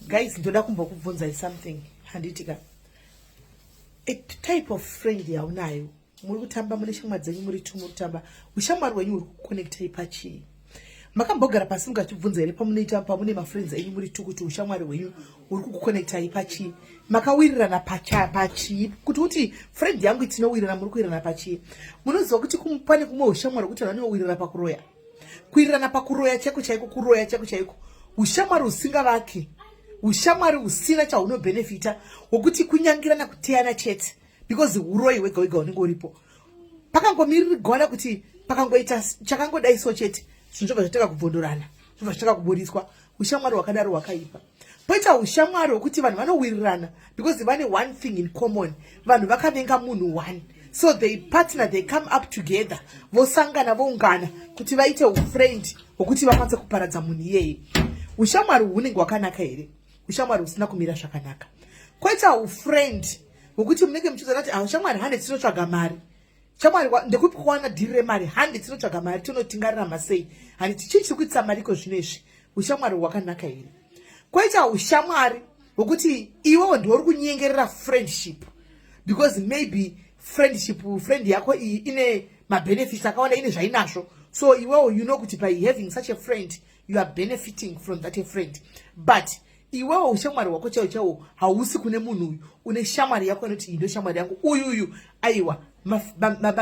Guys, ndoda kumbokubvunza something handitika. A type of friend yaunayo muri kutamba mune shamwari dzenyu muri two muri kutamba ushamwari hwenyu uri kuconnectai pachii. Makambogara pasi mukachibvunza here pamunoita pamune mafriends enyu muri two kuti ushamwari hwenyu uri kuconnectai pachii. Makawirirana pachii kuti friend yangu itinowirirana muri kuwirirana pachii. Munoziva kuti pane kumwe ushamwari kuti vanhu vanowirirana pakuroya. Kuwirirana pakuroya chako chaiko kuroya chako chaiko. Ushamwari usingavaki. Ushamwari usina chaunobenefita wokuti kunyangirana kuteyana chete because uroyi wega wega unenge uripo. Pakangomiririgwana kuti pakangoita chakangodai so chete zvinobva zvataka kubvondorana zvinobva zvataka kuburiswa. Ushamwari wakadaro wakaipa. Poita ushamwari wokuti vanhu vanowirirana because vane one thing in common. Vanhu vakavenga munhu one, so they partner, they come up together, vosangana voungana kuti vaite ufriend wokuti vakwanise kuparadza munhu iyeye. Ushamwari hunenge wakanaka here? Ushamwari usina kumira zvakanaka. Kwaita ufriend wokuti munenge muchizoona kuti ushamwari hande tinotsvaga mari. Shamwari ndekupi kuwana dhiri remari hande tinotsvaga mari tonotingarira masei. Handi tichii chiri kuitisa mari iko zvinoizvi. Ushamwari hwakanaka here? Kwaita ushamwari wokuti iwewe ndiwe uri kunyengerera friendship because maybe friend yako iyi ine mabenefits akawanda, ine zvainazvo. So iwewe you know kuti by having such a friend you are benefiting from that friend. But iwewe ushamwari wako chao chao hausi kune munhu uyu. Une shamwari yako inoti ndo shamwari yangu uyu aiwa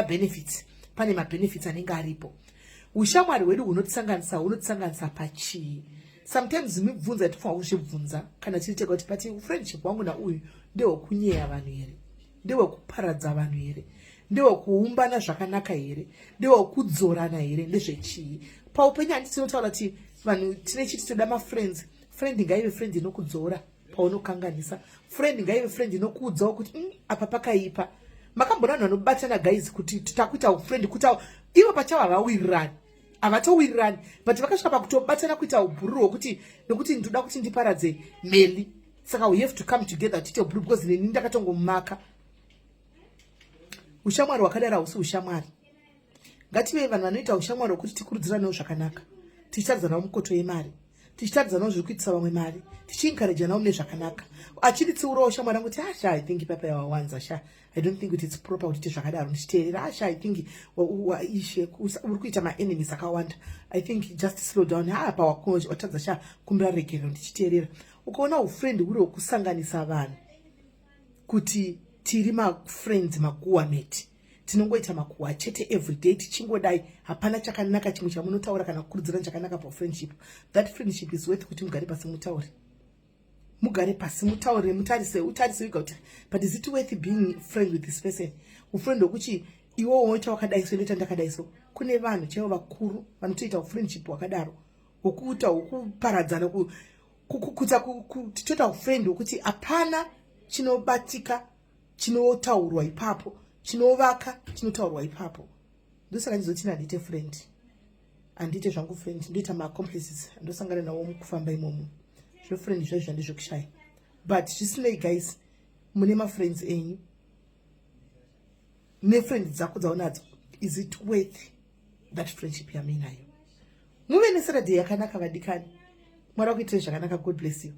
benefits. Pane benefits anenge aripo. Ushamwari hwedu unotisanganisa pachii. Sometimes mibvunza tofanira kuzvibvunza kana tiri tega kuti pati friendship wangu nauyu ndewekunyeya vanhu here, ndewekuparadza vanhu here, ndewekuumbana zvakanaka here, ndewekudzorana here, ndezvechii. Paupenyu handiti tinotaura kuti vanhu tine chiti toda mafriends. Friend ngaive friend inokudzora paunokanganisa. Friend ngaive friend inokuudzawo kuti apa pakaipa. Makambona vanhu vanobatana guys kuti titakuita ufriend kuti ivo pachavo havawirirani. Havatowirirani, but vakasvika pakutobatana kuita ubhururu hwokuti nokuti ndoda kuti ndiparadze Melly, saka we have to come together tiite ubhururu because neni ndakatongomumaka. Ushamwari hwakadaro hausi ushamwari. Ngative vanhu vanoita ushamwari hwokuti tikurudziranewo zvakanaka, tichitaridzanawo mukoto yemari, tichitaridzanawo zviri kuitisa vamwe mari, tichiencouraganawo mune zvakanaka. Achiditsiurawo ushamwari angu kuti I think papa yawawanza I don't think it's proper kuti zvakadaro ndichiteerera. I think ishe uri kuita maenemies akawanda. I think just slow down. Apa watadza kumbira regerero ndichiteerera. Ukaona ufriend uri wokusanganisa vanhu kuti tiri mafriends makuwameti, tinongoita makuwa chete everyday tichingodai, hapana chakanaka chimwe chamunotaura kana kukurudzirana chakanaka pafriendship. That friendship is worth kuti mugare pasi mutaure. Mugare pasi mutaure, utarise wega kuti but is it worth being friend with this person? Ufriend hwokuti iwo woita wakadaiso inoita ndakadaiso. Kune vanhu chaivo vakuru vanotoita friendship wakadaro wokuita wokuparadzana kuita toita ufriend hwokuti hapana chinobatika chinotaurwa ipapo, chinovaka chinotaurwa ipapo. Ndosaka ndizoti handite friend, handite zvangu friend, ndoita maacomplices andosangana nawo mukufamba imomo. Friend zvaizvo ndizvokushaya. But zvisinei guys, mune mafriends enyu nefriend dzako dzaunadzo, is it worth that friendship yamuinayo? Muve nesaturday yakanaka vadikani. Mwari akuitire zvakanaka. God bless you.